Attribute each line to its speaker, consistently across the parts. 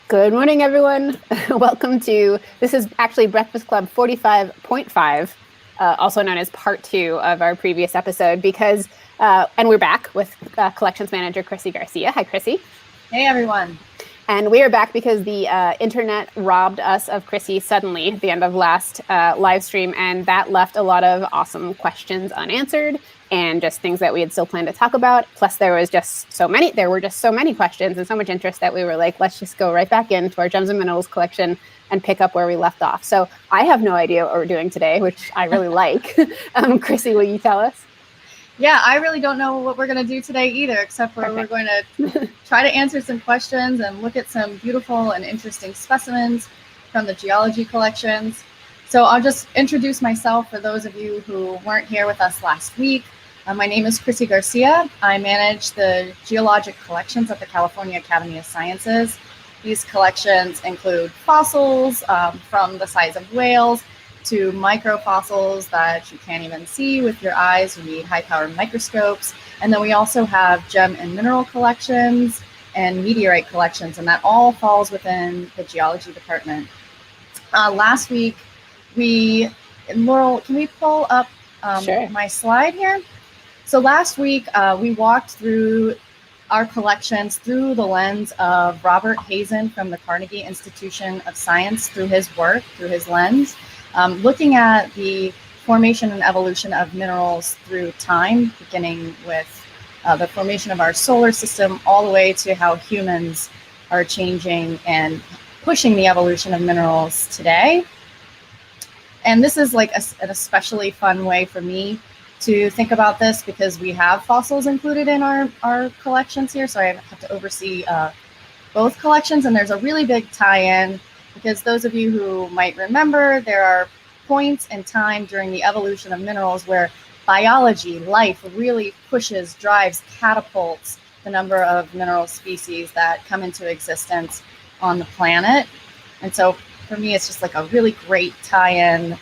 Speaker 1: Good morning, everyone. Welcome to, this is actually Breakfast Club 45.5, also known as part 2 of our previous episode because, and we're back with collections manager, Chrissy Garcia. Hi, Chrissy.
Speaker 2: Hey, everyone.
Speaker 1: And we are back because the internet robbed us of Chrissy suddenly at the end of last live stream, and that left a lot of awesome questions unanswered and just things that we had still planned to talk about. Plus, there were just so many questions and so much interest that we were like, let's just go right back into our Gems and Minerals collection and pick up where we left off. So I have no idea what we're doing today, which I really like. Chrissy, will you tell us?
Speaker 2: Yeah, I really don't know what we're going to do today either, except for we're going to try to answer some questions and look at some beautiful and interesting specimens from the geology collections. So I'll just introduce myself for those of you who weren't here with us last week. My name is Chrissy Garcia. I manage the geologic collections at the California Academy of Sciences. These collections include fossils from the size of whales to microfossils that you can't even see with your eyes. You need high-powered microscopes. And then we also have gem and mineral collections and meteorite collections, and that all falls within the geology department. Last week, Laurel, can we pull up
Speaker 1: Sure.
Speaker 2: my slide here? So last week, we walked through our collections through the lens of Robert Hazen from the Carnegie Institution of Science, through his work, through his lens, looking at the formation and evolution of minerals through time, beginning with the formation of our solar system, all the way to how humans are changing and pushing the evolution of minerals today. And this is like an especially fun way for me to think about this because we have fossils included in our collections here. So I have to oversee both collections, and there's a really big tie-in because those of you who might remember, there are points in time during the evolution of minerals where biology, life really pushes, drives, catapults the number of mineral species that come into existence on the planet. And so for me, it's just like a really great tie-in,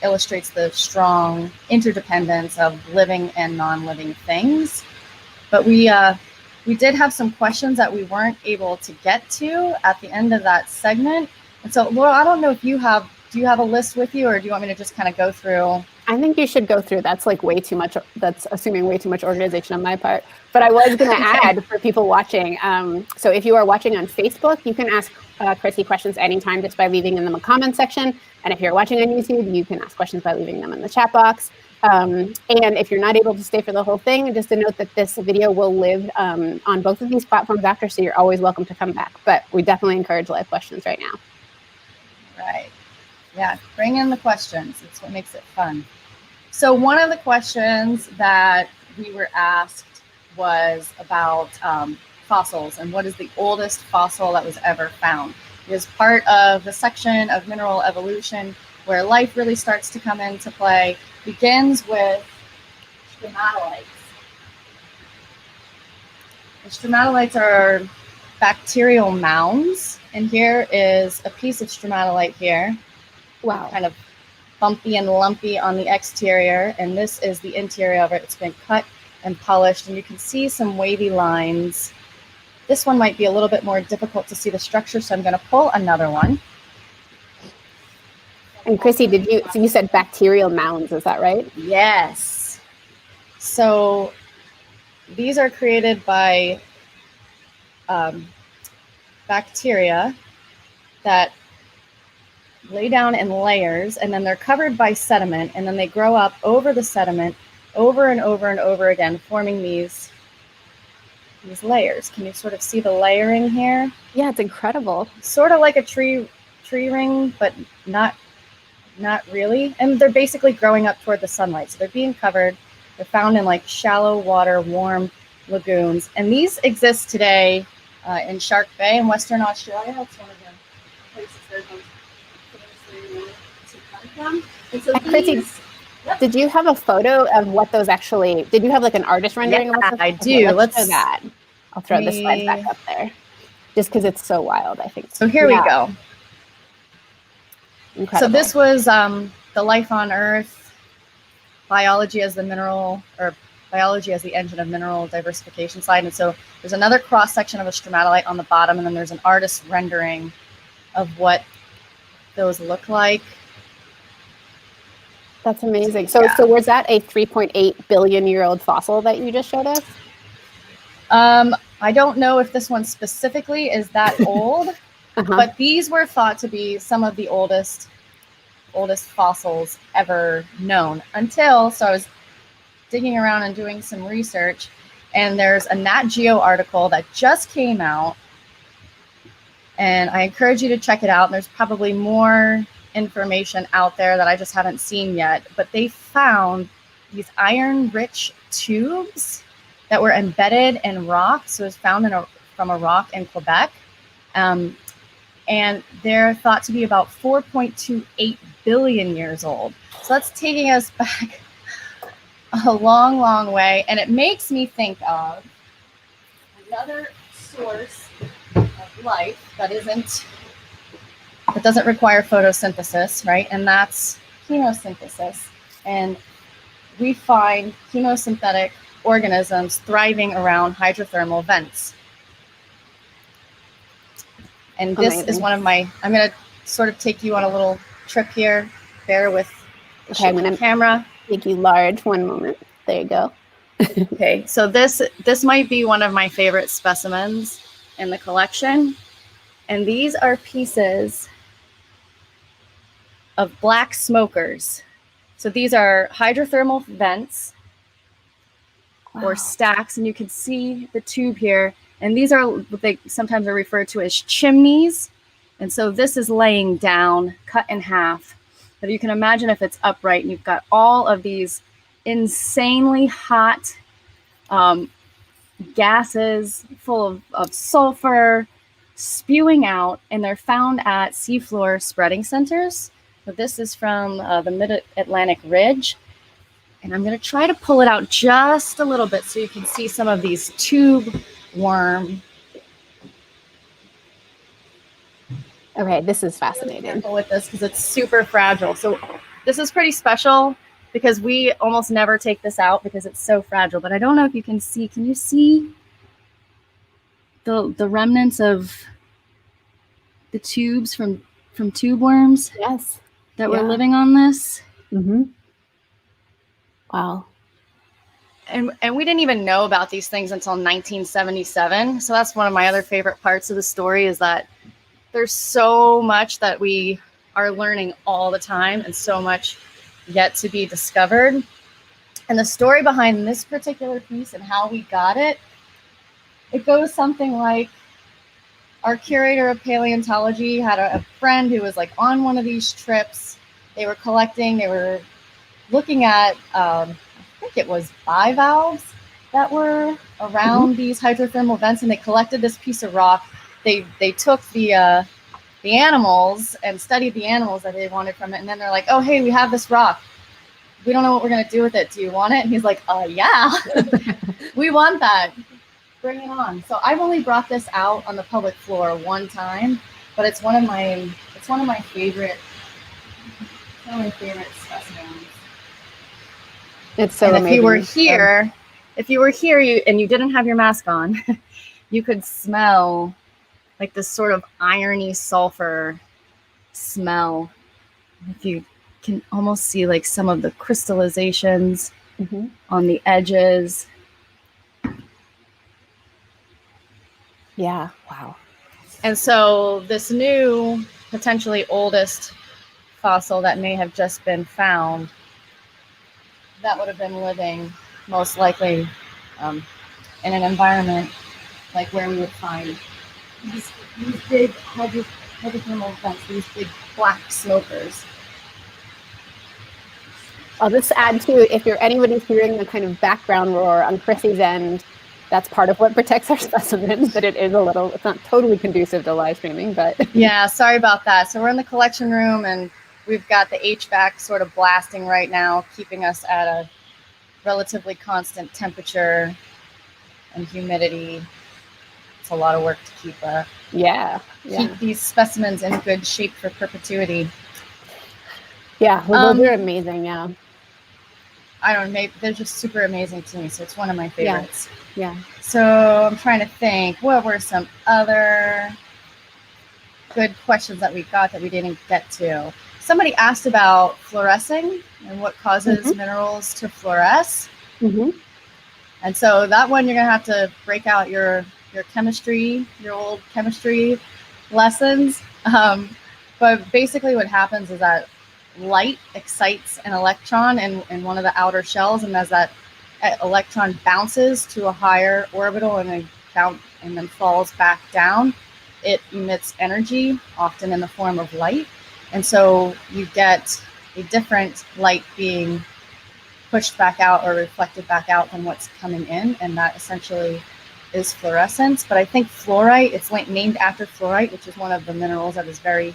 Speaker 2: illustrates the strong interdependence of living and non-living things. But we did have some questions that we weren't able to get to at the end of that segment. And so, Laura, I don't know if do you have a list with you, or do you want me to just kind of go through?
Speaker 1: I think you should go through. That's like way too much. That's assuming way too much organization on my part. But I was going to add for people watching. So if you are watching on Facebook, you can ask Chrissy questions anytime just by leaving them in the comment section. And if you're watching on YouTube, you can ask questions by leaving them in the chat box. And if you're not able to stay for the whole thing, just a note that this video will live on both of these platforms after, so you're always welcome to come back. But we definitely encourage live questions right now.
Speaker 2: Right. Yeah, bring in the questions. It's what makes it fun. So one of the questions that we were asked was about fossils and what is the oldest fossil that was ever found. It is part of the section of mineral evolution where life really starts to come into play. Begins with stromatolites. The stromatolites are bacterial mounds, and here is a piece of stromatolite here.
Speaker 1: Wow.
Speaker 2: Kind of bumpy and lumpy on the exterior, and this is the interior of it. It's been cut and polished, and you can see some wavy lines. This one might be a little bit more difficult to see the structure, so I'm going to pull another one.
Speaker 1: And Chrissy, so you said bacterial mounds, is that right?
Speaker 2: Yes. So these are created by bacteria that lay down in layers, and then they're covered by sediment, and then they grow up over the sediment over and over and over again, forming these layers. Can you sort of see the layering here?
Speaker 1: Yeah, it's incredible.
Speaker 2: Sort of like a tree ring, but not really. And they're basically growing up toward the sunlight. So they're being covered. They're found in like shallow water, warm lagoons. And these exist today in Shark Bay in Western Australia. That's one of the places they're going to come from. And so
Speaker 1: Chrissy, did you have a photo of what those actually, did you have like an artist rendering?
Speaker 2: Yeah,
Speaker 1: of
Speaker 2: I do.
Speaker 1: Okay, let's show that. I'll throw the slides back up there just because it's so wild, I think.
Speaker 2: So here we go.
Speaker 1: Incredible.
Speaker 2: So this was the life on Earth, biology as the mineral, or biology as the engine of mineral diversification slide. And so there's another cross section of a stromatolite on the bottom, and then there's an artist's rendering of what those look like.
Speaker 1: That's amazing. So was that a 3.8 billion year old fossil that you just showed us?
Speaker 2: I don't know if this one specifically is that old, but these were thought to be some of the oldest fossils ever known until, so I was digging around and doing some research, and there's a Nat Geo article that just came out, and I encourage you to check it out. And there's probably more information out there that I just haven't seen yet, but they found these iron-rich tubes that were embedded in rock. So it was found from a rock in Quebec. And they're thought to be about 4.28 billion years old. So that's taking us back a long, long way. And it makes me think of another source of life that doesn't require photosynthesis, right? And that's chemosynthesis. And we find chemosynthetic organisms thriving around hydrothermal vents. And this is one of my, I'm going to sort of take you on a little trip here. Bear with the camera.
Speaker 1: Make you large. One moment. There you go.
Speaker 2: Okay, so this might be one of my favorite specimens in the collection. And these are pieces of black smokers. So these are hydrothermal vents or stacks, and you can see the tube here. And these are what they sometimes are referred to as chimneys. And so this is laying down, cut in half. But you can imagine if it's upright and you've got all of these insanely hot gases full of sulfur spewing out, and they're found at seafloor spreading centers. So this is from the Mid-Atlantic Ridge. And I'm going to try to pull it out just a little bit so you can see some of these tube worm.
Speaker 1: Okay, this is fascinating.
Speaker 2: With this because it's super fragile. So this is pretty special because we almost never take this out because it's so fragile. But I don't know if you can see. Can you see the remnants of the tubes from tube worms?
Speaker 1: Yes.
Speaker 2: That were living on this.
Speaker 1: Mm-hmm. Wow.
Speaker 2: And we didn't even know about these things until 1977. So that's one of my other favorite parts of the story, is that there's so much that we are learning all the time and so much yet to be discovered. And the story behind this particular piece and how we got it, it goes something like, our curator of paleontology had a friend who was like on one of these trips. They were collecting, they were looking at, I think it was bivalves that were around these hydrothermal vents, and they collected this piece of rock. They took the animals and studied the animals that they wanted from it, and then they're like, oh, hey, we have this rock. We don't know what we're going to do with it. Do you want it? And he's like, yeah, we want that. Bring it on. So I've only brought this out on the public floor one time, but it's one of my favorite specimens.
Speaker 1: It's so amazing.
Speaker 2: If you were here and you didn't have your mask on, you could smell like this sort of irony sulfur smell. If you can almost see like some of the crystallizations on the edges.
Speaker 1: Yeah. Wow.
Speaker 2: And so this new, potentially oldest fossil that may have just been found, that would have been living most likely in an environment like where we would find these big hydrothermal vents, these big black smokers.
Speaker 1: I'll just add to, if anybody's hearing the kind of background roar on Chrissy's end, that's part of what protects our specimens, that it's not totally conducive to live streaming, but.
Speaker 2: Yeah, sorry about that. So we're in the collection room and we've got the HVAC sort of blasting right now, keeping us at a relatively constant temperature and humidity. It's a lot of work to keep these specimens in good shape for perpetuity.
Speaker 1: Yeah, well, those are amazing, yeah.
Speaker 2: I don't know, maybe they're just super amazing to me. So it's one of my favorites.
Speaker 1: Yeah.
Speaker 2: So I'm trying to think, what were some other good questions that we got that we didn't get to? Somebody asked about fluorescing and what causes minerals to fluoresce.
Speaker 1: Mm-hmm.
Speaker 2: And so that one, you're going to have to break out your chemistry, your old chemistry lessons. But basically what happens is that light excites an electron in one of the outer shells, and as that electron bounces to a higher orbital and then falls back down, it emits energy, often in the form of light. And so you get a different light being pushed back out or reflected back out than what's coming in, and that essentially is fluorescence. But I think fluorite, it's named after fluorite, which is one of the minerals that is very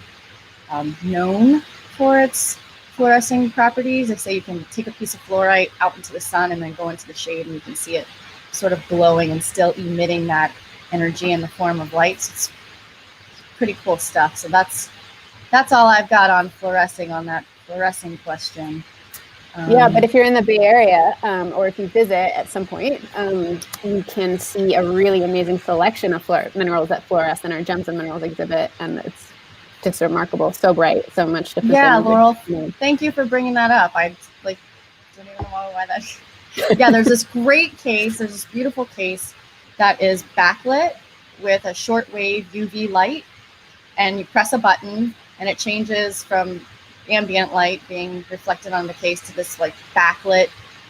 Speaker 2: known for its fluorescing properties. They say you can take a piece of fluorite out into the sun and then go into the shade, and you can see it sort of glowing and still emitting that energy in the form of light. So it's pretty cool stuff. So that's all I've got on fluorescing, on that fluorescing question.
Speaker 1: Yeah, but if you're in the Bay Area, or if you visit at some point, you can see a really amazing selection of minerals that fluoresce in our Gems and Minerals exhibit, and it's just remarkable. So bright, so much different.
Speaker 2: Yeah, Laurel, thank you for bringing that up. I don't even know why that. Yeah, there's this great case. There's this beautiful case that is backlit with a shortwave UV light, and you press a button, and it changes from ambient light being reflected on the case to this like backlit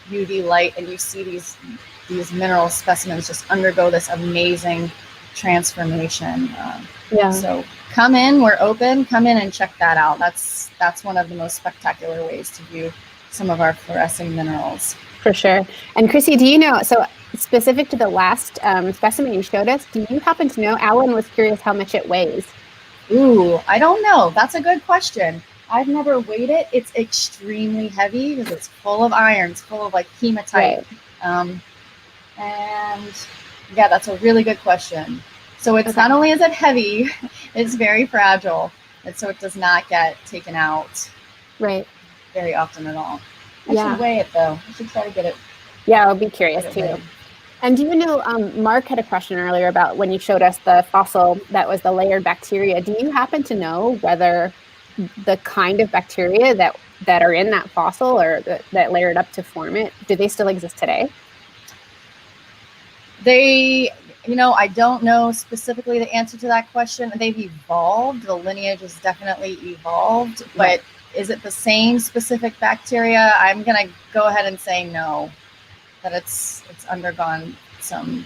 Speaker 2: UV light, and you see these mineral specimens just undergo this amazing transformation. So come in, we're open. Come in and check that out. That's one of the most spectacular ways to view some of our fluorescing minerals.
Speaker 1: For sure. And Chrissy, do you know, so specific to the last specimen you showed us, do you happen to know, Alan was curious how much it weighs?
Speaker 2: Ooh, I don't know. That's a good question. I've never weighed it. It's extremely heavy because it's full of iron. It's full of like hematite.
Speaker 1: Right.
Speaker 2: And yeah, that's a really good question. So it's not only is it heavy, it's very fragile. And so it does not get taken out very often at all. I should weigh it though. I should try to get it.
Speaker 1: Yeah, I'll be curious too. Weighed. And do you know, Mark had a question earlier about when you showed us the fossil that was the layered bacteria. Do you happen to know whether the kind of bacteria that are in that fossil or that layered up to form it, do they still exist today?
Speaker 2: I don't know specifically the answer to that question. They've evolved. The lineage has definitely evolved, but is it the same specific bacteria? I'm going to go ahead and say no, that it's undergone some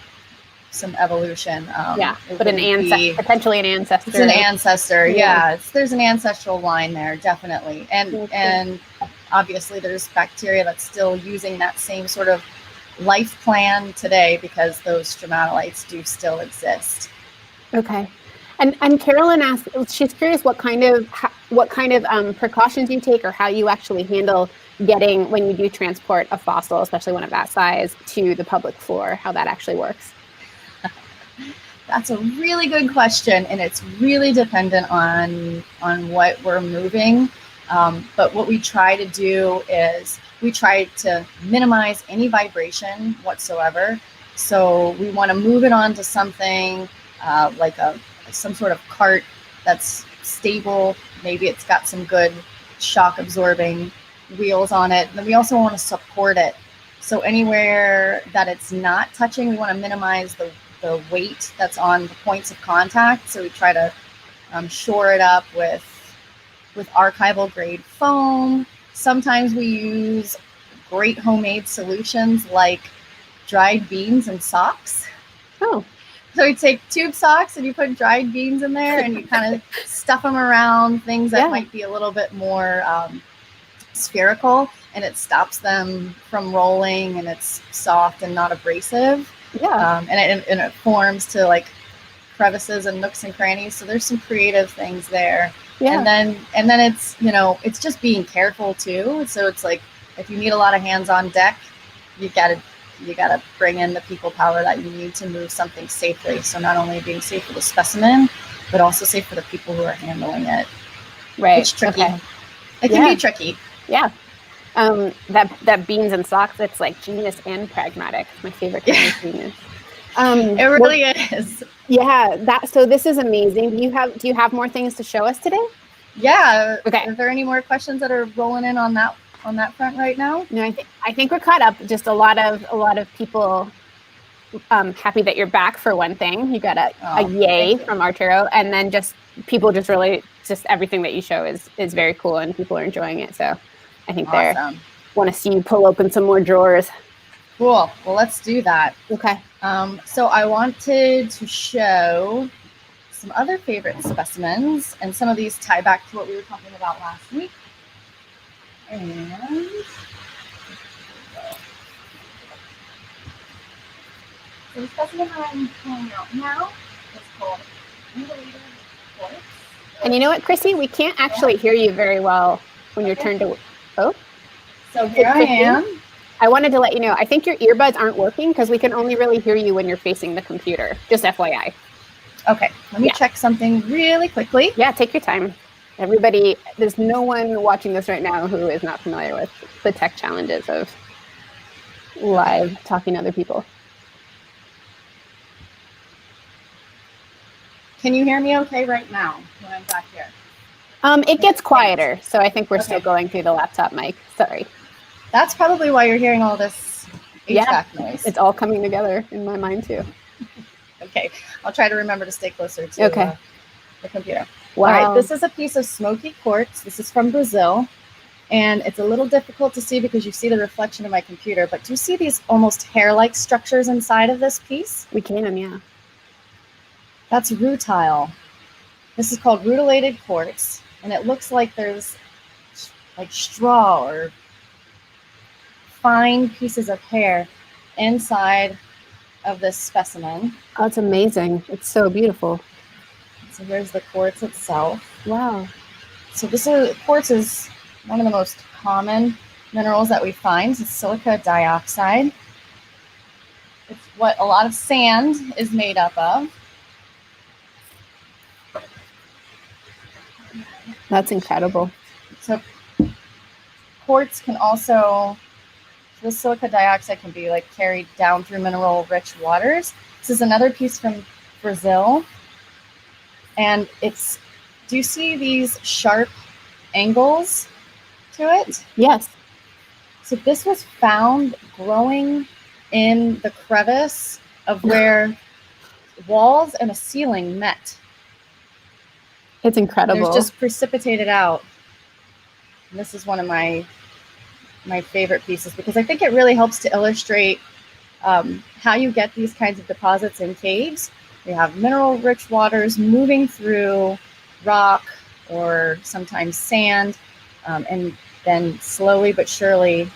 Speaker 2: evolution.
Speaker 1: But potentially an ancestor.
Speaker 2: It's an ancestor. Yeah. There's an ancestral line there, definitely. And obviously there's bacteria that's still using that same sort of life plan today because those stromatolites do still exist.
Speaker 1: Okay. And Carolyn asked, she's curious what kind of precautions you take or how you actually handle getting, when you do transport a fossil, especially one of that size, to the public floor, how that actually works.
Speaker 2: That's a really good question, and it's really dependent on what we're moving. But what we try to do is we try to minimize any vibration whatsoever. So we want to move it onto something like some sort of cart that's stable. Maybe it's got some good shock absorbing wheels on it. And then we also want to support it. So anywhere that it's not touching, we want to minimize the weight that's on the points of contact. So we try to shore it up with archival grade foam. Sometimes we use great homemade solutions like dried beans and socks.
Speaker 1: Oh.
Speaker 2: So you take tube socks and you put dried beans in there and you kind of stuff them around things that might be a little bit more spherical, and it stops them from rolling, and it's soft and not abrasive. And it forms to like crevices and nooks and crannies. So there's some creative things there. And then it's, it's just being careful too. So it's like, if you need a lot of hands on deck, you gotta bring in the people power that you need to move something safely. So not only being safe for the specimen, but also safe for the people who are handling it.
Speaker 1: Right.
Speaker 2: It's tricky. It can be tricky.
Speaker 1: Yeah. That beans and socks, it's like genius and pragmatic. It's my favorite kind of genius.
Speaker 2: It really is.
Speaker 1: Yeah, so this is amazing. Do you have more things to show us today?
Speaker 2: Yeah.
Speaker 1: Okay.
Speaker 2: Are there any more questions that are rolling in on that front right now?
Speaker 1: No, I think we're caught up. Just a lot of people happy that you're back for one thing. You got a yay from Arturo, and then just people just really everything that you show is very cool, and people are enjoying it. So I think they want to see you pull open some more drawers.
Speaker 2: Cool. Well, let's do that.
Speaker 1: Okay.
Speaker 2: So I wanted to show some other favorite specimens, and some of these tie back to what we were talking about last week. And so the specimen I'm pulling out now is called Invertebrate Quartz.
Speaker 1: And you know what, Chrissy? We can't actually hear you very well when you're turned to. Oh.
Speaker 2: So here I am.
Speaker 1: I wanted to let you know, I think your earbuds aren't working because we can only really hear you when you're facing the computer. Just FYI.
Speaker 2: Okay, let me check something really quickly.
Speaker 1: Yeah, take your time. Everybody, there's no one watching this right now who is not familiar with the tech challenges of live talking to other people.
Speaker 2: Can you hear me okay right now when I'm back here?
Speaker 1: It gets quieter, so I think we're still going through the laptop mic. Sorry.
Speaker 2: That's probably why you're hearing all this HVAC noise.
Speaker 1: It's all coming together in my mind too.
Speaker 2: Okay, I'll try to remember to stay closer to the computer.
Speaker 1: Wow.
Speaker 2: All right, this is a piece of smoky quartz. This is from Brazil, and it's a little difficult to see because you see the reflection of my computer, but do you see these almost hair-like structures inside of this piece?
Speaker 1: We can, yeah.
Speaker 2: That's rutile. This is called rutilated quartz, and it looks like there's like straw or fine pieces of hair inside of this specimen.
Speaker 1: Oh, it's amazing. It's so beautiful.
Speaker 2: So here's the quartz itself.
Speaker 1: Wow.
Speaker 2: So quartz is one of the most common minerals that we find. It's silica dioxide. It's what a lot of sand is made up of.
Speaker 1: That's incredible.
Speaker 2: So quartz can also, the silica dioxide can be like carried down through mineral-rich waters. This is another piece from Brazil. And do you see these sharp angles to it?
Speaker 1: Yes.
Speaker 2: So this was found growing in the crevice of where walls and a ceiling met.
Speaker 1: It's incredible.
Speaker 2: It was just precipitated out. And this is one of my favorite pieces because I think it really helps to illustrate how you get these kinds of deposits in caves. You have mineral-rich waters moving through rock or sometimes sand, and then slowly but surely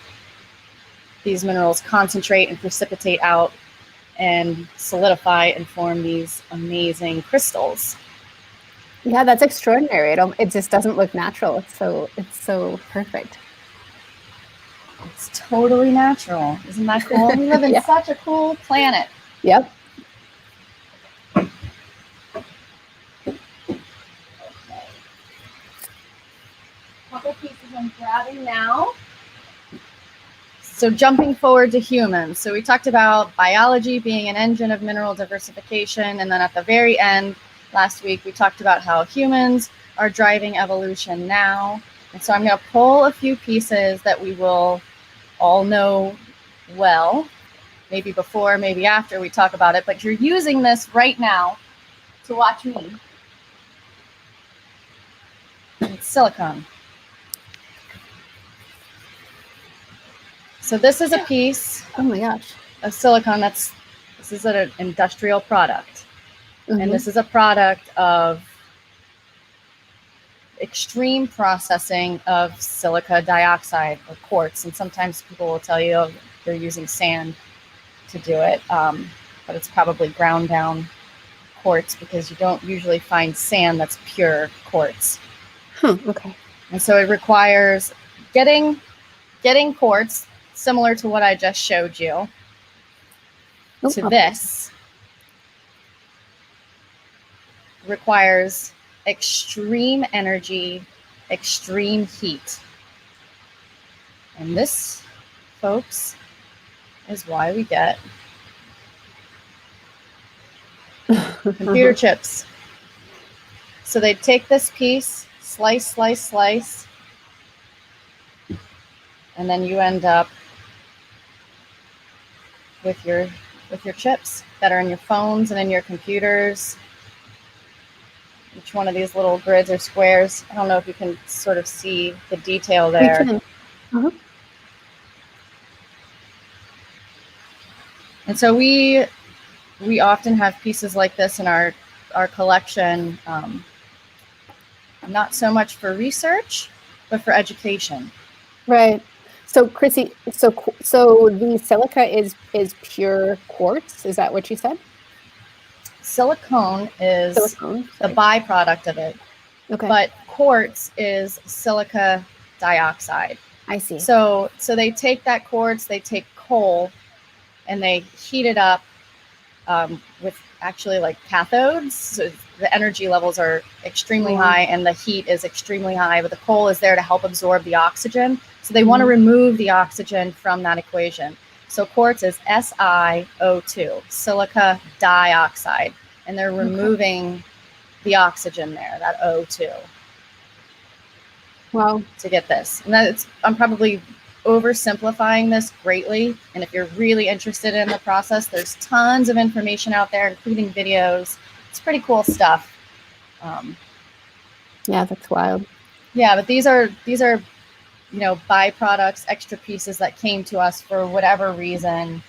Speaker 2: these minerals concentrate and precipitate out and solidify and form these amazing crystals.
Speaker 1: Yeah, that's extraordinary. It just doesn't look natural. It's so perfect.
Speaker 2: It's totally natural. Isn't that cool? We live in such a cool planet.
Speaker 1: Yep.
Speaker 2: Couple pieces I'm grabbing now. So jumping forward to humans. So we talked about biology being an engine of mineral diversification. And then at the very end, last week, we talked about how humans are driving evolution now. And so I'm going to pull a few pieces that we will all know well, maybe before, maybe after we talk about it. But you're using this right now to watch me. It's silicon. So this is a piece of silicon this is an industrial product. Mm-hmm. And this is a product of extreme processing of silica dioxide or quartz. And sometimes people will tell you they're using sand to do it, but it's probably ground down quartz because you don't usually find sand that's pure quartz.
Speaker 1: Okay.
Speaker 2: And so it requires getting quartz similar to what I just showed you to this requires extreme energy, extreme heat. And this, folks, is why we get computer chips. So they take this piece, slice, slice, slice, and then you end up with your chips that are in your phones and in your computers. Each one of these little grids or squares. I don't know if you can sort of see the detail there.
Speaker 1: We can. Uh-huh.
Speaker 2: And so we often have pieces like this in our collection, not so much for research, but for education.
Speaker 1: Right. So Chrissy, so the silica is pure quartz. Is that what you said?
Speaker 2: Silicone is the byproduct of it.
Speaker 1: Okay.
Speaker 2: But quartz is silica dioxide.
Speaker 1: I see.
Speaker 2: So they take that quartz, they take coal, and they heat it up with actually like cathodes. So the energy levels are extremely high and the heat is extremely high, but the coal is there to help absorb the oxygen. So they want to remove the oxygen from that equation. So quartz is SiO2, silica dioxide, and they're removing the oxygen there, that O2.
Speaker 1: Wow.
Speaker 2: To get this. And I'm probably oversimplifying this greatly. And if you're really interested in the process, there's tons of information out there, including videos. It's pretty cool stuff.
Speaker 1: Yeah, that's wild.
Speaker 2: Yeah, but these are byproducts, extra pieces that came to us for whatever reason.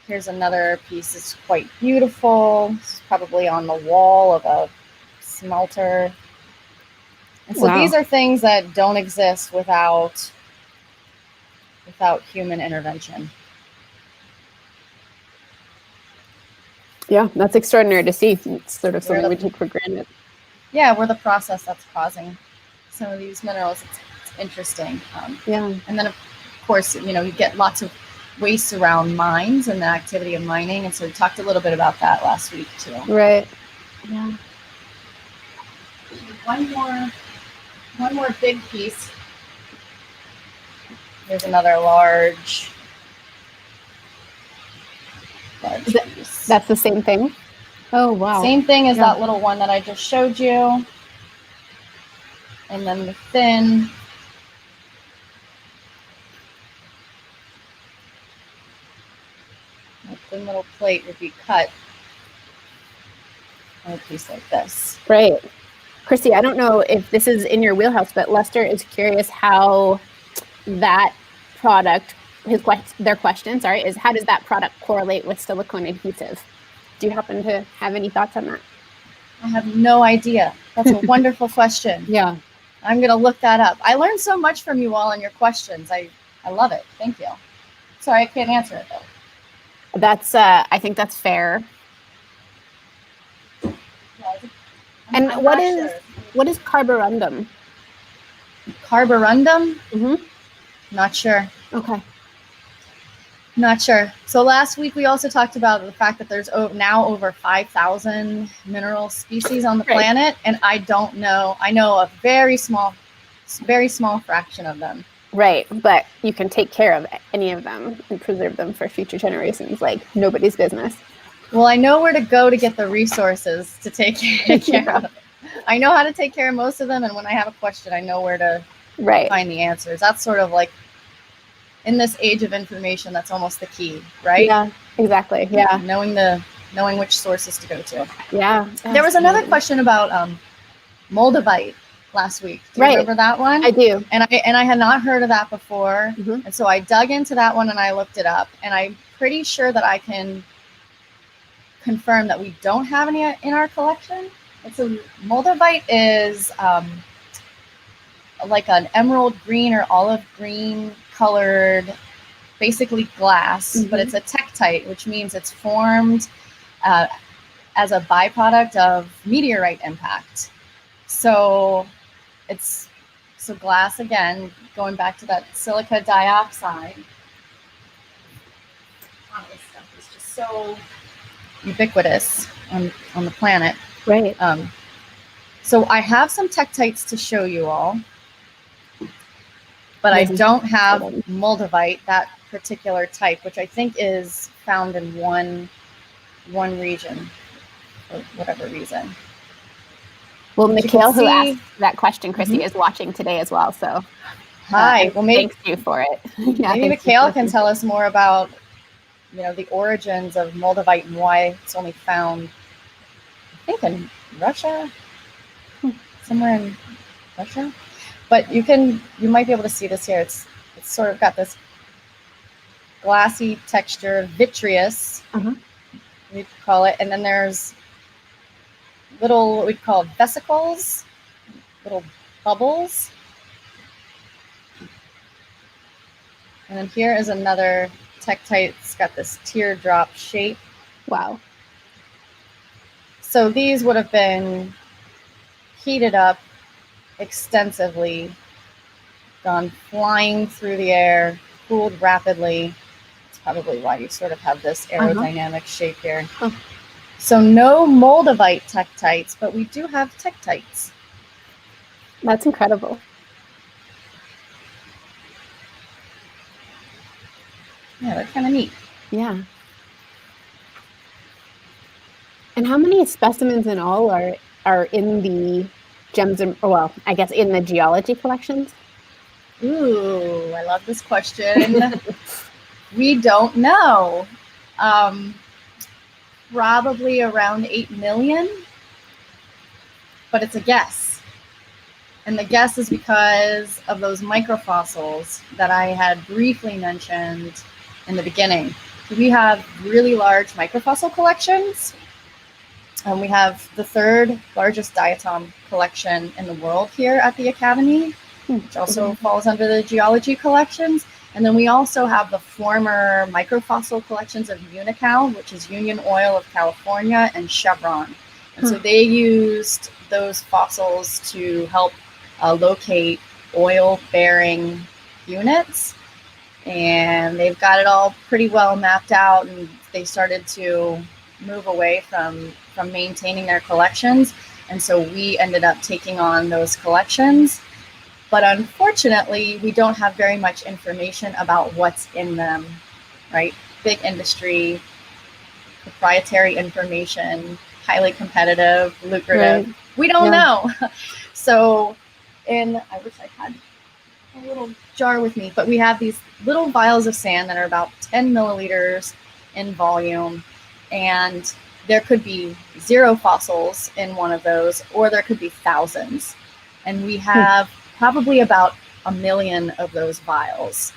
Speaker 2: Here's another piece. It's quite beautiful. It's probably on the wall of a smelter. And so these are things that don't exist without human intervention.
Speaker 1: Yeah, that's extraordinary to see. It's sort of something we take for granted.
Speaker 2: Yeah, we're the process that's causing some of these minerals. It's interesting.
Speaker 1: Yeah.
Speaker 2: And then, of course, you get lots of waste around mines and the activity of mining. And so we talked a little bit about that last week, too.
Speaker 1: Right. Yeah.
Speaker 2: One more big piece. Here's another large piece.
Speaker 1: That's the same thing? Oh, wow.
Speaker 2: Same thing as that little one that I just showed you. And then the thin little plate would be cut on a piece like this.
Speaker 1: Right. Chrissy, I don't know if this is in your wheelhouse, but Lester is curious how that product, their question, is how does that product correlate with silicone adhesive? Do you happen to have any thoughts on that?
Speaker 2: I have no idea. That's a wonderful question.
Speaker 1: Yeah.
Speaker 2: I'm going to look that up. I learned so much from you all and your questions. I love it. Thank you. Sorry, I can't answer it, though.
Speaker 1: That's, I think that's fair. And what is carborundum?
Speaker 2: Carborundum?
Speaker 1: Mm-hmm.
Speaker 2: Not sure.
Speaker 1: Okay.
Speaker 2: Not sure. So last week we also talked about the fact that there's now over 5,000 mineral species on the planet, and I don't know. I know a very small fraction of them.
Speaker 1: Right, but you can take care of any of them and preserve them for future generations like nobody's business.
Speaker 2: Well, I know where to go to get the resources to take care of. I know how to take care of most of them, and when I have a question, I know where to find the answers. That's sort of like, in this age of information, that's almost the key, right?
Speaker 1: Yeah, exactly. Yeah.
Speaker 2: Knowing which sources to go to.
Speaker 1: Yeah.
Speaker 2: There was another question about moldavite last week. Do you remember that one?
Speaker 1: I do.
Speaker 2: And I had not heard of that before.
Speaker 1: Mm-hmm.
Speaker 2: And so I dug into that one and I looked it up. And I'm pretty sure that I can confirm that we don't have any in our collection. And so moldavite is like an emerald green or olive green colored, basically glass, but it's a tektite, which means it's formed as a byproduct of meteorite impact. So glass, again, going back to that silica dioxide. This stuff is just so ubiquitous on the planet.
Speaker 1: Right.
Speaker 2: So I have some tektites to show you all. but I
Speaker 1: This is
Speaker 2: don't have
Speaker 1: exciting.
Speaker 2: moldavite, that particular type, which I think is found in one region for whatever reason.
Speaker 1: Well,
Speaker 2: But you can
Speaker 1: Mikhail, who
Speaker 2: see-
Speaker 1: asked that question, Chrissy, is watching today as well. So
Speaker 2: Hi. Well, maybe
Speaker 1: thanks you for it. Yeah,
Speaker 2: maybe
Speaker 1: thanks you
Speaker 2: Mikhail
Speaker 1: for
Speaker 2: can
Speaker 1: it.
Speaker 2: tell us more about, you know, the origins of moldavite and why it's only found, I think, in Russia, somewhere in Russia. But you might be able to see this here. It's sort of got this glassy texture, vitreous, we'd call it, and then there's little, what we'd call vesicles, little bubbles. And then here is another Tektite. It's got this teardrop shape.
Speaker 1: Wow.
Speaker 2: So these would have been heated up extensively, gone flying through the air, cooled rapidly. That's probably why you sort of have this aerodynamic shape here. So no moldavite tektites, but we do have tektites.
Speaker 1: That's incredible.
Speaker 2: Yeah, they're kind of neat.
Speaker 1: Yeah. And how many specimens in all are in the gems and, well, I guess in the geology collections?
Speaker 2: Ooh, I love this question. We don't know. Probably around 8 million, but it's a guess. And the guess is because of those microfossils that I had briefly mentioned in the beginning. We have really large microfossil collections. We have the third largest diatom collection in the world here at the Academy, which also falls under the geology collections. And then we also have the former microfossil collections of Unocal, which is Union Oil of California, and Chevron. And so they used those fossils to help locate oil-bearing units. And they've got it all pretty well mapped out, and they started to move away from maintaining their collections. And so we ended up taking on those collections. But unfortunately, we don't have very much information about what's in them, right? Big industry, proprietary information, highly competitive, lucrative.
Speaker 1: Right.
Speaker 2: We don't know. So, I wish I had a little jar with me, but we have these little vials of sand that are about 10 milliliters in volume, and there could be 0 fossils in one of those, or there could be thousands. And we have probably about 1 million of those vials.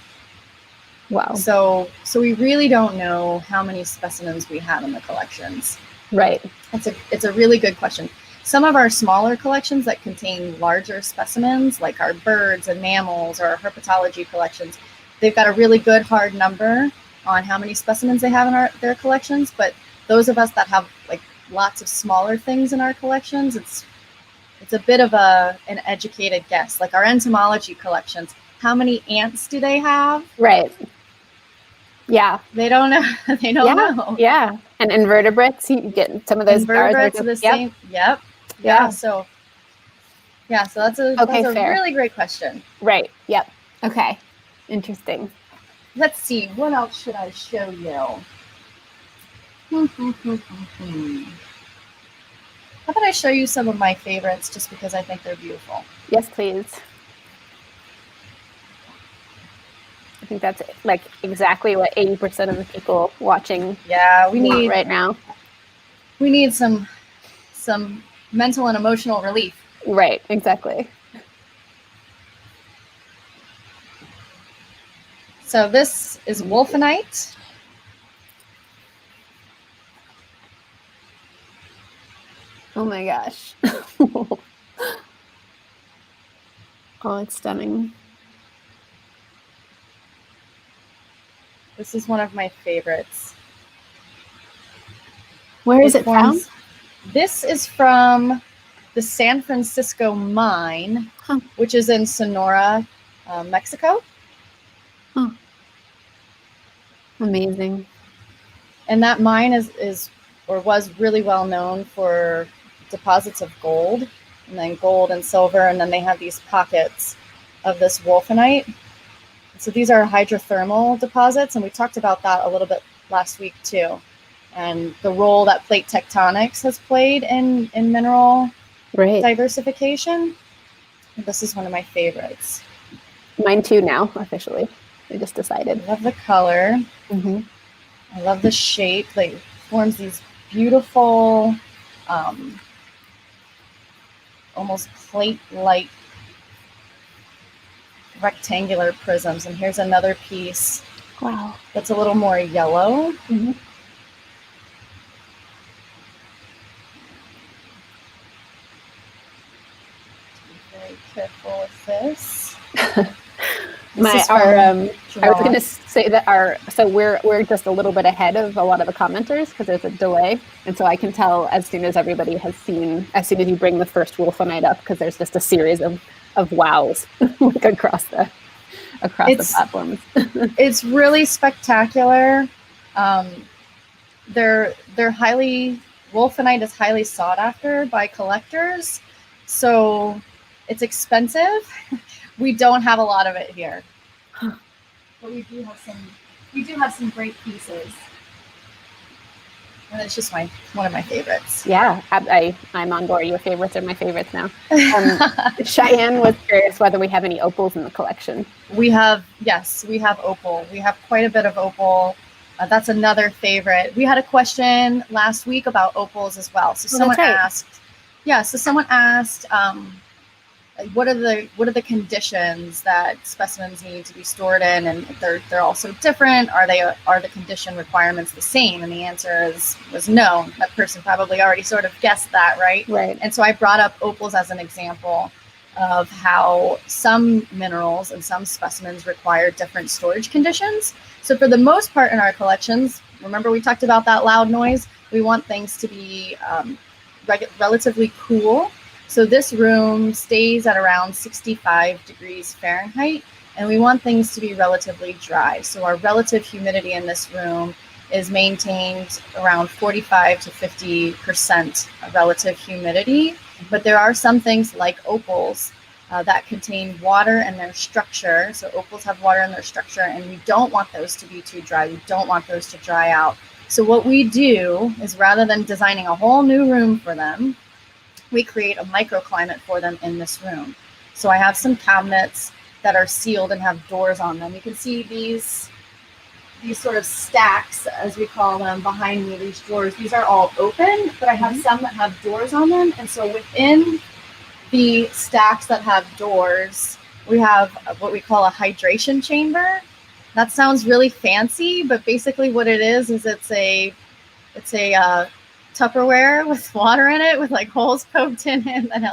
Speaker 1: Wow.
Speaker 2: So we really don't know how many specimens we have in the collections.
Speaker 1: Right.
Speaker 2: It's a really good question. Some of our smaller collections that contain larger specimens, like our birds and mammals or our herpetology collections, they've got a really good hard number on how many specimens they have in their collections. But those of us that have like lots of smaller things in our collections, it's a bit of an educated guess. Like our entomology collections, how many ants do they have?
Speaker 1: Right. Yeah.
Speaker 2: They don't know. They don't know.
Speaker 1: Yeah. And invertebrates, you get some of those
Speaker 2: invertebrates are the same. Yep. Yeah. So that's a really great question.
Speaker 1: Right. Yep. Okay. Interesting.
Speaker 2: Let's see. What else should I show you? How about I show you some of my favorites just because I think they're beautiful?
Speaker 1: Yes, please. I think that's like exactly what 80% of the people watching
Speaker 2: we need
Speaker 1: right now.
Speaker 2: We need some mental and emotional relief.
Speaker 1: Right, exactly.
Speaker 2: So this is wolfenite.
Speaker 1: Oh my gosh. Oh, it's stunning.
Speaker 2: This is one of my favorites.
Speaker 1: Where is it from?
Speaker 2: This is from the San Francisco mine, which is in Sonora, Mexico.
Speaker 1: Huh. Amazing.
Speaker 2: And that mine was really well known for deposits of gold, and then gold and silver, and then they have these pockets of this wolfenite. So these are hydrothermal deposits, and we talked about that a little bit last week too, and the role that plate tectonics has played in mineral diversification. And this is one of my favorites.
Speaker 1: Mine too now, officially. I just decided.
Speaker 2: I love the color. I love the shape. Like, it forms these beautiful, almost plate-like rectangular prisms. And here's another piece.
Speaker 1: Wow.
Speaker 2: That's a little more yellow.
Speaker 1: Mm-hmm.
Speaker 2: Very careful with this.
Speaker 1: I was going to say that we're just a little bit ahead of a lot of the commenters because there's a delay, and so I can tell as soon as everybody has seen, as soon as you bring the first wolfenite up, because there's just a series of wows like across the platforms.
Speaker 2: It's really spectacular. They're highly, wolfenite is highly sought after by collectors, so it's expensive. We don't have a lot of it here, but we do have some great pieces, and it's just one of my favorites.
Speaker 1: Yeah, I'm on board. Your favorites are my favorites now. Cheyenne was curious whether we have any opals in the collection.
Speaker 2: Yes, we have opal. We have quite a bit of opal. That's another favorite. We had a question last week about opals as well. So someone asked, what are the conditions that specimens need to be stored in, and they're also different. Are the condition requirements the same? And the answer was no. That person probably already sort of guessed that, right?
Speaker 1: Right.
Speaker 2: And so I brought up opals as an example of how some minerals and some specimens require different storage conditions. So for the most part in our collections, remember we talked about that loud noise? We want things to be relatively cool. So this room stays at around 65 degrees Fahrenheit, and we want things to be relatively dry. So our relative humidity in this room is maintained around 45 to 50% relative humidity. But there are some things like opals that contain water in their structure. So opals have water in their structure, and we don't want those to be too dry. We don't want those to dry out. So what we do is, rather than designing a whole new room for them, we create a microclimate for them in this room. So I have some cabinets that are sealed and have doors on them. You can see these sort of stacks, as we call them, behind me, these drawers. These are all open, but I have some that have doors on them. And so within the stacks that have doors, we have what we call a hydration chamber. That sounds really fancy, but basically what it is it's a Tupperware with water in it with like holes poked in it. And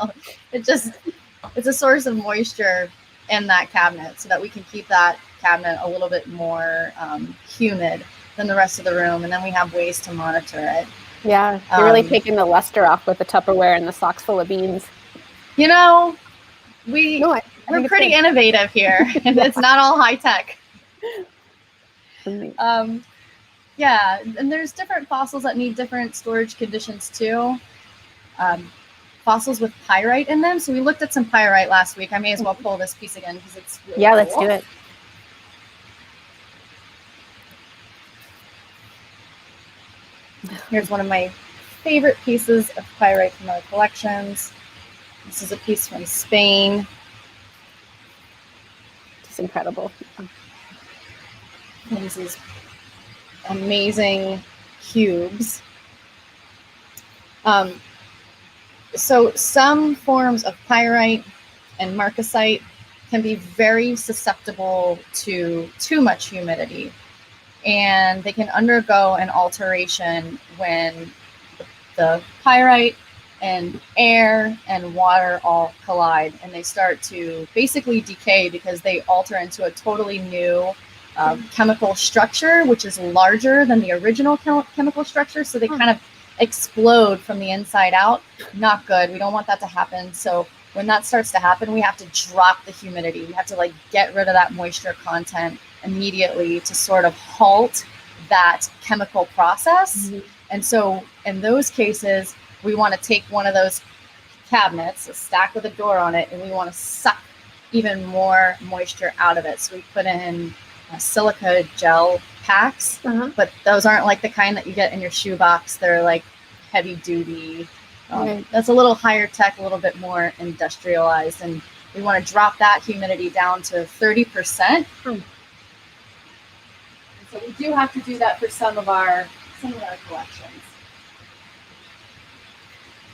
Speaker 2: it's a source of moisture in that cabinet so that we can keep that cabinet a little bit more humid than the rest of the room. And then we have ways to monitor it.
Speaker 1: Yeah, you're really taking the luster off with the Tupperware and the socks full of beans.
Speaker 2: You know, we're pretty innovative here, and it's not all high tech. Yeah, and there's different fossils that need different storage conditions too. Fossils with pyrite in them. So we looked at some pyrite last week. I may as well pull this piece again because it's really cool.
Speaker 1: Let's do it.
Speaker 2: Here's one of my favorite pieces of pyrite from our collections. This is a piece from Spain.
Speaker 1: It's incredible.
Speaker 2: And these amazing cubes. So some forms of pyrite and marcasite can be very susceptible to too much humidity, and they can undergo an alteration when the pyrite and air and water all collide, and they start to basically decay because they alter into a totally new chemical structure, which is larger than the original chemical structure. So they kind of explode from the inside out. Not good. We don't want that to happen. So when that starts to happen, we have to drop the humidity. We have to like get rid of that moisture content immediately to sort of halt that chemical process. Mm-hmm. And so in those cases, we want to take one of those cabinets, a stack with a door on it, and we want to suck even more moisture out of it. So we put in silica gel packs, but those aren't like the kind that you get in your shoebox. They're like heavy duty. That's a little higher tech, a little bit more industrialized. And we want to drop that humidity down to 30%. So we do have to do that for some of our collections.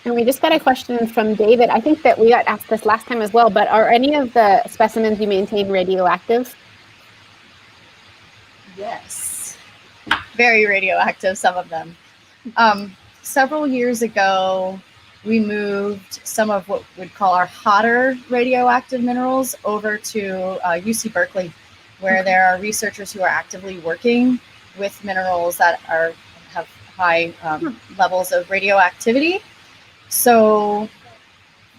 Speaker 1: And we just got a question from David. I think that we got asked this last time as well, but are any of the specimens you maintain radioactive?
Speaker 2: Yes, very radioactive, some of them. Several years ago, we moved some of what we'd call our hotter radioactive minerals over to UC Berkeley, where there are researchers who are actively working with minerals that have high levels of radioactivity. So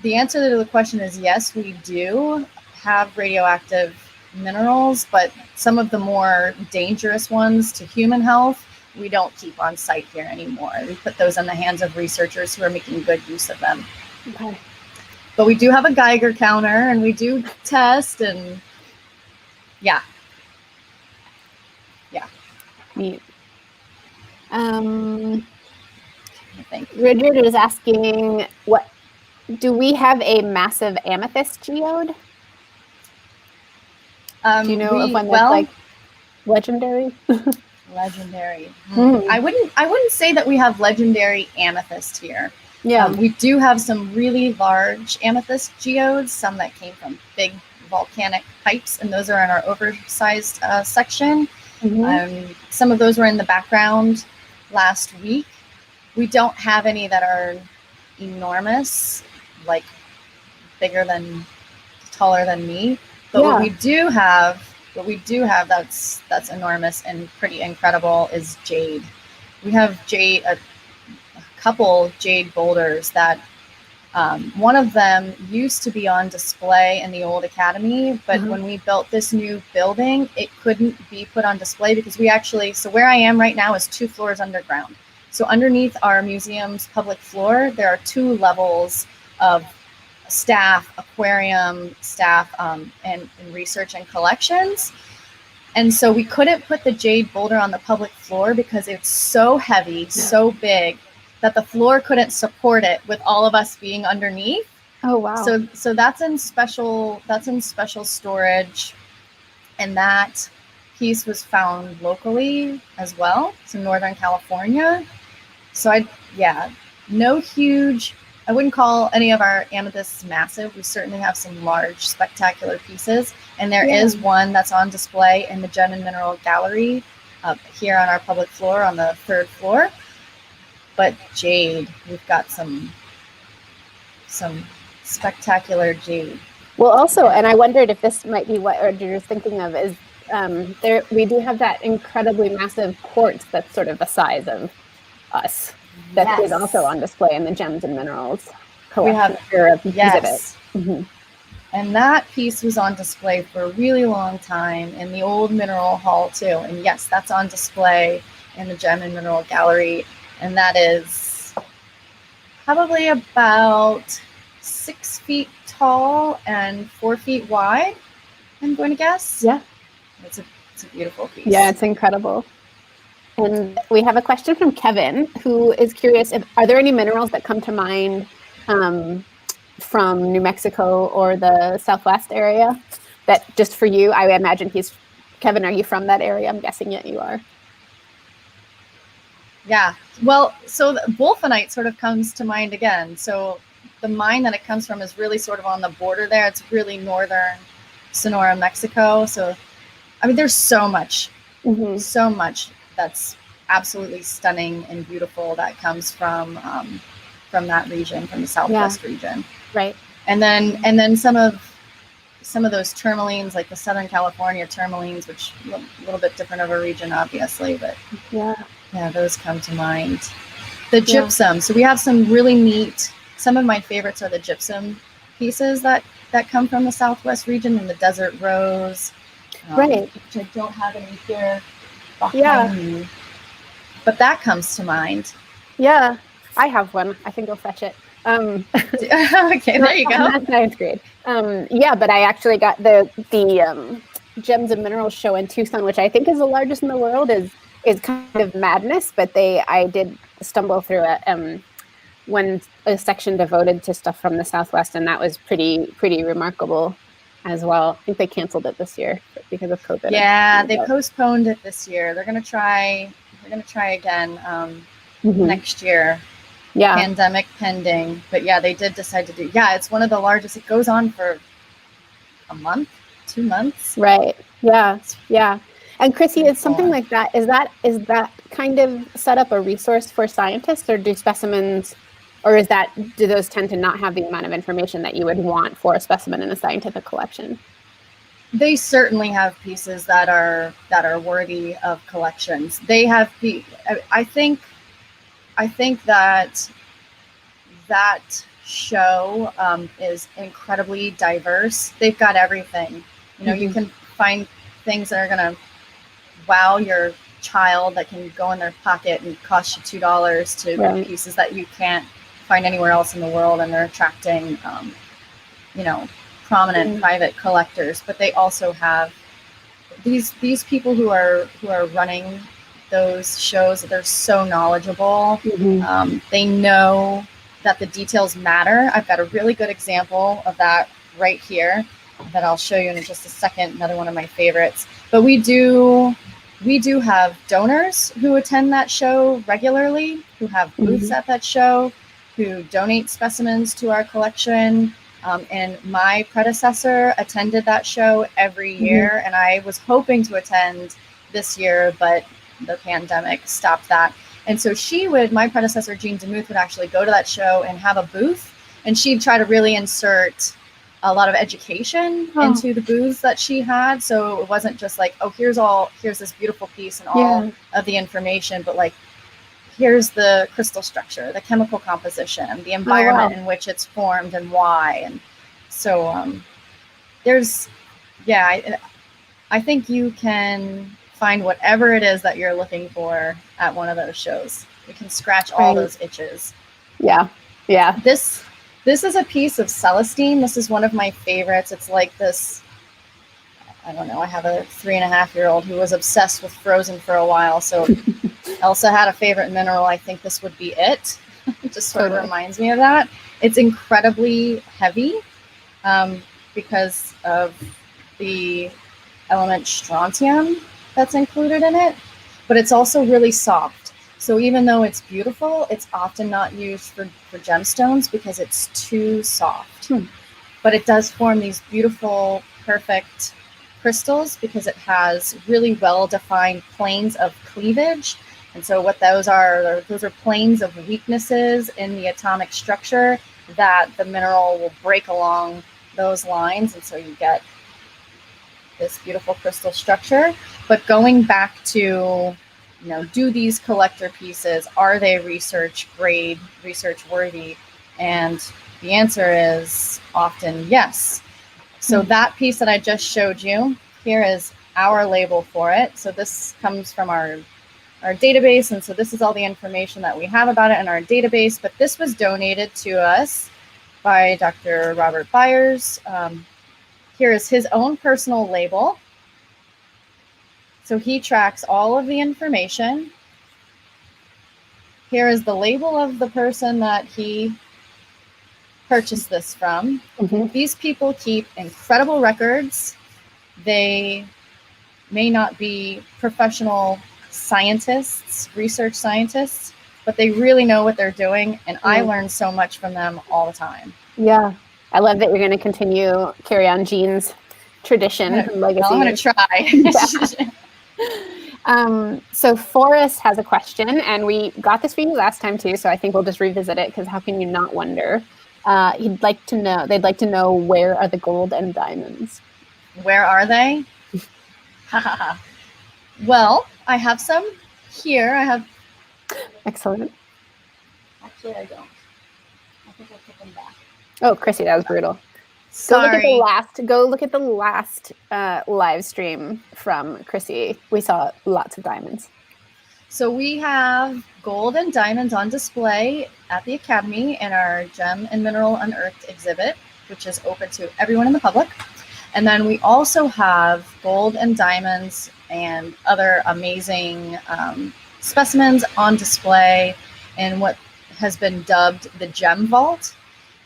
Speaker 2: the answer to the question is yes, we do have radioactive minerals, but some of the more dangerous ones to human health, we don't keep on site here anymore. We put those in the hands of researchers who are making good use of them.
Speaker 1: Okay.
Speaker 2: But we do have a Geiger counter, and we do test, and yeah.
Speaker 1: Neat.
Speaker 2: I think.
Speaker 1: Richard is asking, what do we have a massive amethyst geode? Do you know of one that's like legendary?
Speaker 2: Legendary. I wouldn't say that we have legendary amethyst here.
Speaker 1: Yeah.
Speaker 2: We do have some really large amethyst geodes, some that came from big volcanic pipes, and those are in our oversized section. Some of those were in the background last week. We don't have any that are enormous, like taller than me. But what we do have that's enormous and pretty incredible is jade. We have jade, a couple jade boulders that one of them used to be on display in the old academy, but when we built this new building, it couldn't be put on display because so where I am right now is 2 floors underground. So underneath our museum's public floor, there are 2 levels of staff, aquarium staff, and research and collections. And so we couldn't put the jade boulder on the public floor because it's so heavy, so big, that the floor couldn't support it with all of us being underneath.
Speaker 1: Oh wow.
Speaker 2: So that's in special storage, and that piece was found locally as well. It's in Northern California. So I wouldn't call any of our amethysts massive. We certainly have some large, spectacular pieces. And there is one that's on display in the Gem and Mineral Gallery up here on our public floor on the 3rd floor. But jade, we've got some spectacular jade.
Speaker 1: Well, also, and I wondered if this might be what you're thinking of, is we do have that incredibly massive quartz that's sort of the size of us. That is also on display in the Gems and Minerals collection.
Speaker 2: And that piece was on display for a really long time in the old mineral hall too. And yes, that's on display in the Gem and Mineral Gallery. And that is probably about 6 feet tall and 4 feet wide, I'm going to guess.
Speaker 1: Yeah.
Speaker 2: It's a beautiful piece.
Speaker 1: Yeah, it's incredible. And we have a question from Kevin, who is curious, are there any minerals that come to mind from New Mexico or the Southwest area that just for you? I imagine Kevin, are you from that area? I'm guessing you are.
Speaker 2: Yeah, well, so wolfenite sort of comes to mind again. So the mine that it comes from is really sort of on the border there. It's really northern Sonora, Mexico. So, I mean, there's so much that's absolutely stunning and beautiful that comes from that region, from the Southwest region.
Speaker 1: Right.
Speaker 2: And then some of those tourmalines, like the Southern California tourmalines, which a little bit different of a region, obviously, but yeah, those come to mind. The gypsum. So we have some really neat. Some of my favorites are the gypsum pieces that come from the Southwest region, and the desert rose. Which I don't have any here behind me. But that comes to mind.
Speaker 1: Yeah, I have one. I can go fetch it.
Speaker 2: Okay, there you go.
Speaker 1: Not ninth grade. Yeah, but I actually got the Gems and Minerals show in Tucson, which I think is the largest in the world. Is kind of madness, but I did stumble through it. When a section devoted to stuff from the Southwest, and that was pretty remarkable as well. I think they canceled it this year because of COVID.
Speaker 2: Yeah, they postponed it this year. They're gonna try again next year.
Speaker 1: Yeah,
Speaker 2: pandemic pending, but yeah, they did decide to do. Yeah, it's one of the largest. It goes on for a month, 2 months.
Speaker 1: Right. Yeah. And Chrissy, is something like that, is that kind of set up a resource for scientists, or do specimens, or do those tend to not have the amount of information that you would want for a specimen in a scientific collection?
Speaker 2: They certainly have pieces that are worthy of collections. They have, I think that show is incredibly diverse. They've got everything. You can find things that are going to wow your child, that can go in their pocket and cost you $2, to pieces that you can't find anywhere else in the world, and they're attracting prominent private collectors. But they also have these people who are running those shows. They're so knowledgeable. They know that the details matter. I've got a really good example of that right here that I'll show you in just a second. Another one of my favorites. But we do have donors who attend that show regularly, who have booths at that show, who donate specimens to our collection. And my predecessor attended that show every year, and I was hoping to attend this year, but the pandemic stopped that. And so my predecessor, Jean DeMuth, would actually go to that show and have a booth, and she'd try to really insert a lot of education into the booths that she had. So it wasn't just like, oh, here's this beautiful piece and all of the information, but like, here's the crystal structure, the chemical composition, the environment in which it's formed and why. And so I think you can find whatever it is that you're looking for at one of those shows. You can scratch all those itches.
Speaker 1: Yeah.
Speaker 2: This is a piece of Celestine. This is one of my favorites. It's like this, I don't know, I have a 3.5-year-old who was obsessed with Frozen for a while. So Elsa had a favorite mineral. I think this would be it. It just sort of reminds me of that. It's incredibly heavy because of the element strontium that's included in it, but it's also really soft. So even though it's beautiful, it's often not used for gemstones because it's too soft. But it does form these beautiful, perfect crystals because it has really well-defined planes of cleavage. And so what those are planes of weaknesses in the atomic structure that the mineral will break along those lines. And so you get this beautiful crystal structure. But going back to, do these collector pieces, are they research grade, research worthy? And the answer is often yes. So that piece that I just showed you, here is our label for it. So this comes from our database, and so this is all the information that we have about it in our database. But this was donated to us by Dr. Robert Byers. Here is his own personal label. So he tracks all of the information. Here is the label of the person that he purchased this from. These people keep incredible records. They may not be professional scientists, research scientists, but they really know what they're doing. And I learn so much from them all the time.
Speaker 1: Yeah. I love that you're going to carry on Jean's tradition and legacy.
Speaker 2: I'm going to try.
Speaker 1: So Forrest has a question, and we got this for you last time too, so I think we'll just revisit it because how can you not wonder? They'd like to know, where are the gold and diamonds?
Speaker 2: Where are they? Well, I have some here.
Speaker 1: Excellent.
Speaker 2: Actually, I don't. I think I put them back.
Speaker 1: Oh, Chrissy, that was brutal.
Speaker 2: Sorry.
Speaker 1: Go look at the last live stream from Chrissy. We saw lots of diamonds.
Speaker 2: So we have gold and diamonds on display at the Academy in our Gem and Mineral Unearthed exhibit, which is open to everyone in the public. And then we also have gold and diamonds and other amazing specimens on display in what has been dubbed the Gem Vault.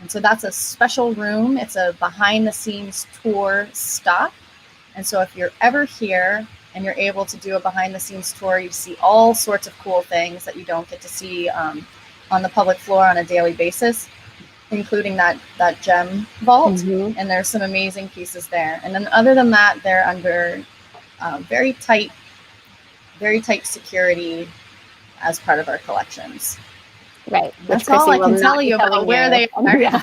Speaker 2: And so that's a special room. It's a behind the scenes tour stop. And so if you're ever here and you're able to do a behind the scenes tour, you see all sorts of cool things that you don't get to see on the public floor on a daily basis, including that Gem Vault. Mm-hmm. And there's some amazing pieces there. And then other than that, they're under very tight security as part of our collections.
Speaker 1: Right.
Speaker 2: That's all I can tell you about where they are. Yeah.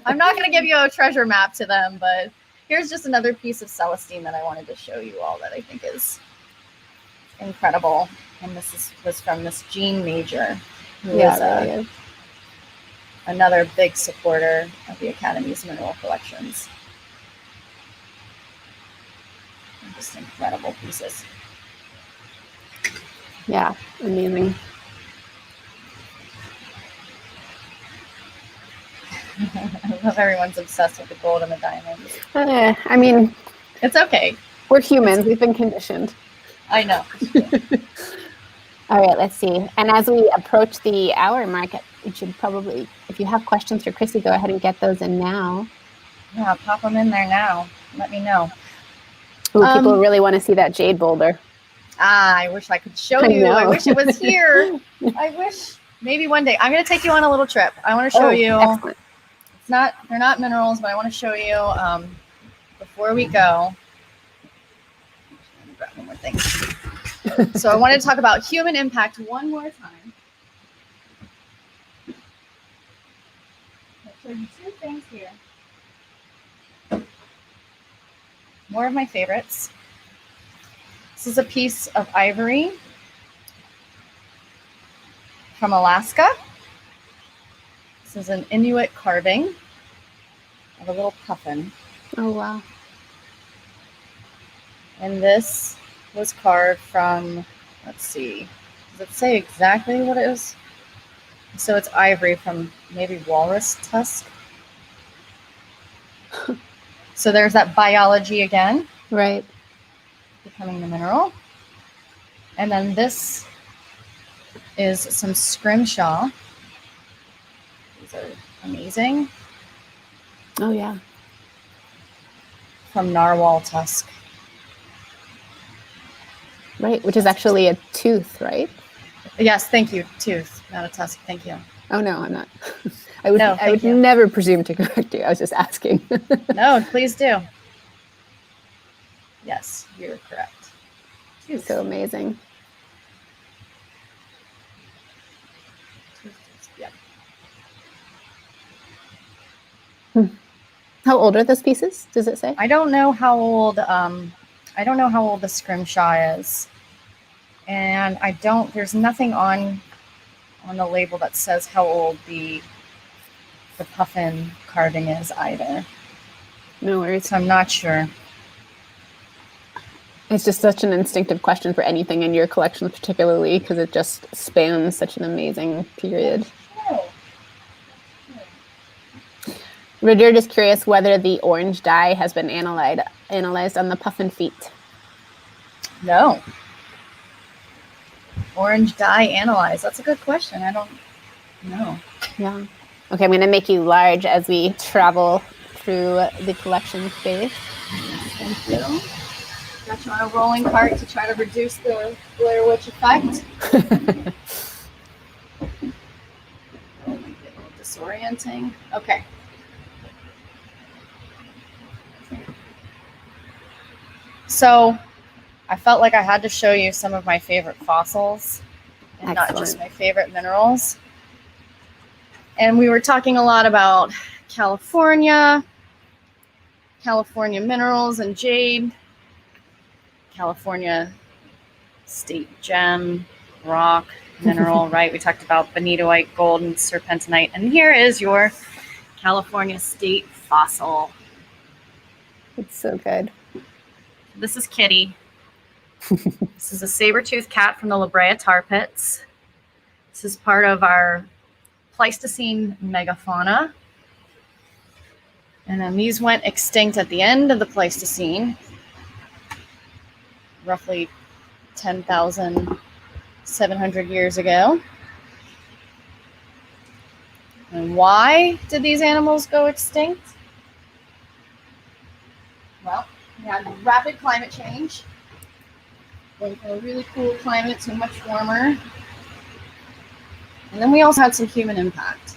Speaker 2: I'm not going to give you a treasure map to them, but here's just another piece of Celestine that I wanted to show you all that I think is incredible. And this was from Miss Jean Major, who is another big supporter of the Academy's mineral collections. Just incredible pieces.
Speaker 1: Yeah, amazing.
Speaker 2: I love everyone's obsessed with the gold and the diamonds.
Speaker 1: I mean,
Speaker 2: it's okay.
Speaker 1: We're humans. We've been conditioned.
Speaker 2: I know.
Speaker 1: All right, let's see. And as we approach the hour mark, we should probably, if you have questions for Chrissy, go ahead and get those in now.
Speaker 2: Yeah, pop them in there now. Let me know.
Speaker 1: Ooh, people really want to see that jade boulder.
Speaker 2: I wish I could show you. I wish it was here. I wish maybe one day. I'm going to take you on a little trip. I want to show you.
Speaker 1: Excellent.
Speaker 2: They're not minerals, but I want to show you before we go. Let me grab one more thing. So I wanted to talk about human impact one more time. I'll show you two things here. More of my favorites. This is a piece of ivory from Alaska. This is an Inuit carving of a little puffin.
Speaker 1: Oh, wow.
Speaker 2: And this was carved from, let's see, does it say exactly what it is? So it's ivory from maybe walrus tusk. So there's that biology again.
Speaker 1: Right.
Speaker 2: Becoming the mineral. And then this is some scrimshaw. These are amazing.
Speaker 1: Oh, yeah.
Speaker 2: From narwhal tusk.
Speaker 1: Right, which is actually a tooth, right?
Speaker 2: Yes, thank you. Tooth, not a tusk. Thank you.
Speaker 1: Oh, no, I'm not. I would never presume to correct you. I was just asking.
Speaker 2: No, please do. Yes, you're correct.
Speaker 1: Tooth. So amazing.
Speaker 2: Yep.
Speaker 1: How old are those pieces? Does it say?
Speaker 2: I don't know how old. I don't know how old the scrimshaw is, and there's nothing on the label that says how old the puffin carving is either.
Speaker 1: No worries.
Speaker 2: So I'm not sure.
Speaker 1: It's just such an instinctive question for anything in your collection, particularly because it just spans such an amazing period. We're just curious whether the orange dye has been analyzed on the puffin feet.
Speaker 2: No. Orange dye analyzed. That's a good question. I don't know.
Speaker 1: Yeah. Okay, I'm going to make you large as we travel through the collection space.
Speaker 2: Thank you. Got you on a rolling cart to try to reduce the Blair Witch effect. A little disorienting. Okay. So I felt like I had to show you some of my favorite fossils and
Speaker 1: Excellent.
Speaker 2: Not just my favorite minerals. And we were talking a lot about California minerals and jade, California state gem, rock, mineral, right? We talked about bonitoite, gold, and serpentinite. And here is your California state fossil.
Speaker 1: It's so good.
Speaker 2: This is Kitty. This is a saber-toothed cat from the La Brea tar pits. This is part of our Pleistocene megafauna. And then these went extinct at the end of the Pleistocene, roughly 10,700 years ago. And why did these animals go extinct? Well, we had rapid climate change. Went from a really cool climate to much warmer. And then we also had some human impact.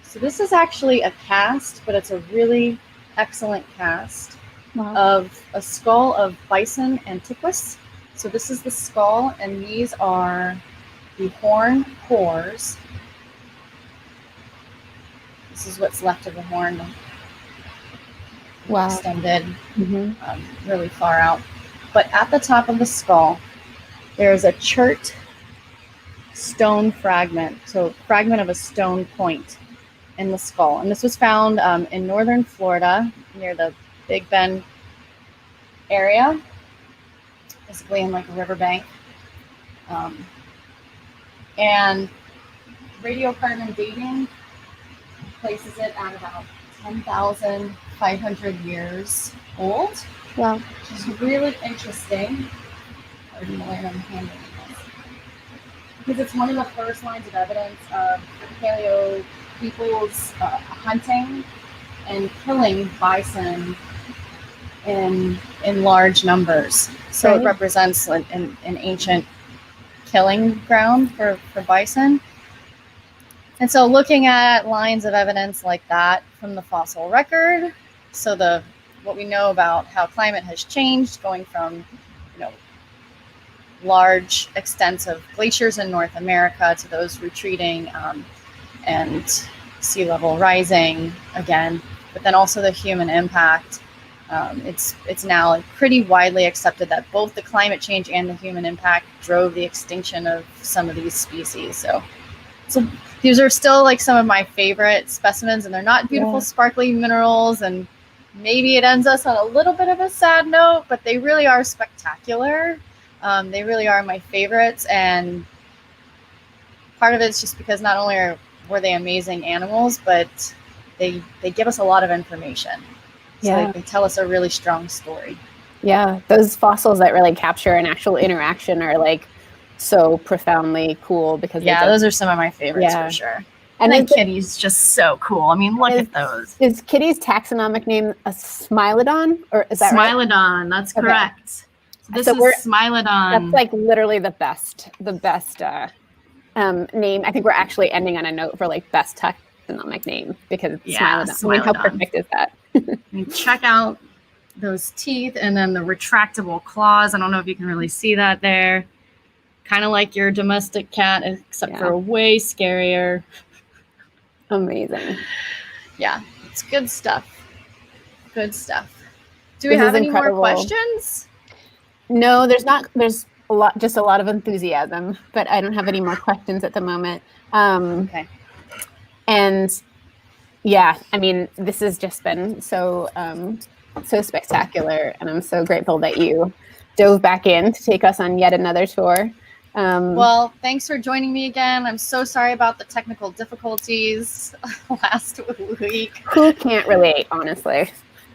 Speaker 2: So this is actually a cast, but it's a really excellent cast of a skull of bison antiquus. So this is the skull, and these are the horn cores. This is what's left of the horn.
Speaker 1: Wow.
Speaker 2: Extended really far out. But at the top of the skull, there's a chert stone fragment, so fragment of a stone point in the skull. And this was found in northern Florida near the Big Bend area, basically in like a riverbank. And radiocarbon dating places it at about 10,500 years old.
Speaker 1: Wow.
Speaker 2: Which is really interesting. Pardon the way I'm handling this. Because it's one of the first lines of evidence of paleo people's hunting and killing bison in large numbers. So it represents an ancient killing ground for bison. And so looking at lines of evidence like that from the fossil record, so what we know about how climate has changed, going from large extents of glaciers in North America to those retreating, and sea level rising again, but then also the human impact. It's now like pretty widely accepted that both the climate change and the human impact drove the extinction of some of these species. So these are still like some of my favorite specimens, and they're not beautiful, sparkly minerals, and maybe it ends us on a little bit of a sad note, but they really are spectacular. They really are my favorites, and part of it's just because not only were they amazing animals, but they give us a lot of information. So they tell us a really strong story.
Speaker 1: Yeah, those fossils that really capture an actual interaction are like so profoundly cool because
Speaker 2: those are some of my favorites for sure. And then Kitty's just so cool. I mean, look at those.
Speaker 1: Is Kitty's taxonomic name a Smilodon, or is that
Speaker 2: Smilodon? Right? That's correct. So this is Smilodon.
Speaker 1: That's like literally the best name. I think we're actually ending on a note for like best taxonomic name because it's Smilodon. I mean, how perfect is that?
Speaker 2: And check out those teeth and then the retractable claws. I don't know if you can really see that there. Kind of like your domestic cat, except for way scarier.
Speaker 1: Amazing.
Speaker 2: Yeah, it's good stuff. Good stuff. Do we have any more questions?
Speaker 1: No, there's not. There's a lot of enthusiasm, but I don't have any more questions at the moment.
Speaker 2: Okay.
Speaker 1: And yeah, I mean, this has just been so spectacular, and I'm so grateful that you dove back in to take us on yet another tour.
Speaker 2: Well, thanks for joining me again. I'm so sorry about the technical difficulties last week.
Speaker 1: Who can't relate, honestly?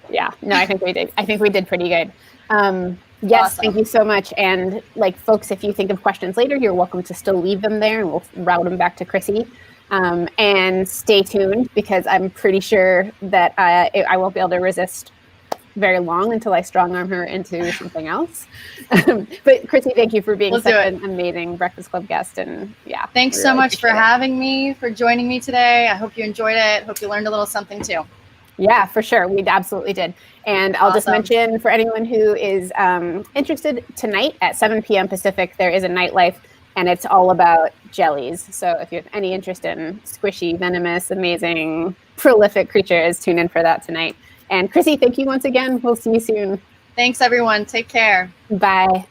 Speaker 1: Yeah, no, I think we did. I think we did pretty good. Yes, awesome. Thank you so much. And like, folks, if you think of questions later, you're welcome to still leave them there, and we'll route them back to Chrissy. And stay tuned, because I'm pretty sure that I won't be able to resist very long until I strong arm her into something else. But Chrissy, thank you for being such an amazing Breakfast Club guest. And yeah,
Speaker 2: thanks so much for having me, for joining me today. I hope you enjoyed it. Hope you learned a little something too.
Speaker 1: Yeah, for sure. We absolutely did. And I'll just mention for anyone who is interested, tonight at 7 p.m. Pacific, there is a nightlife, and it's all about jellies. So if you have any interest in squishy, venomous, amazing, prolific creatures, tune in for that tonight. And Chrissy, thank you once again. We'll see you soon.
Speaker 2: Thanks, everyone. Take care.
Speaker 1: Bye.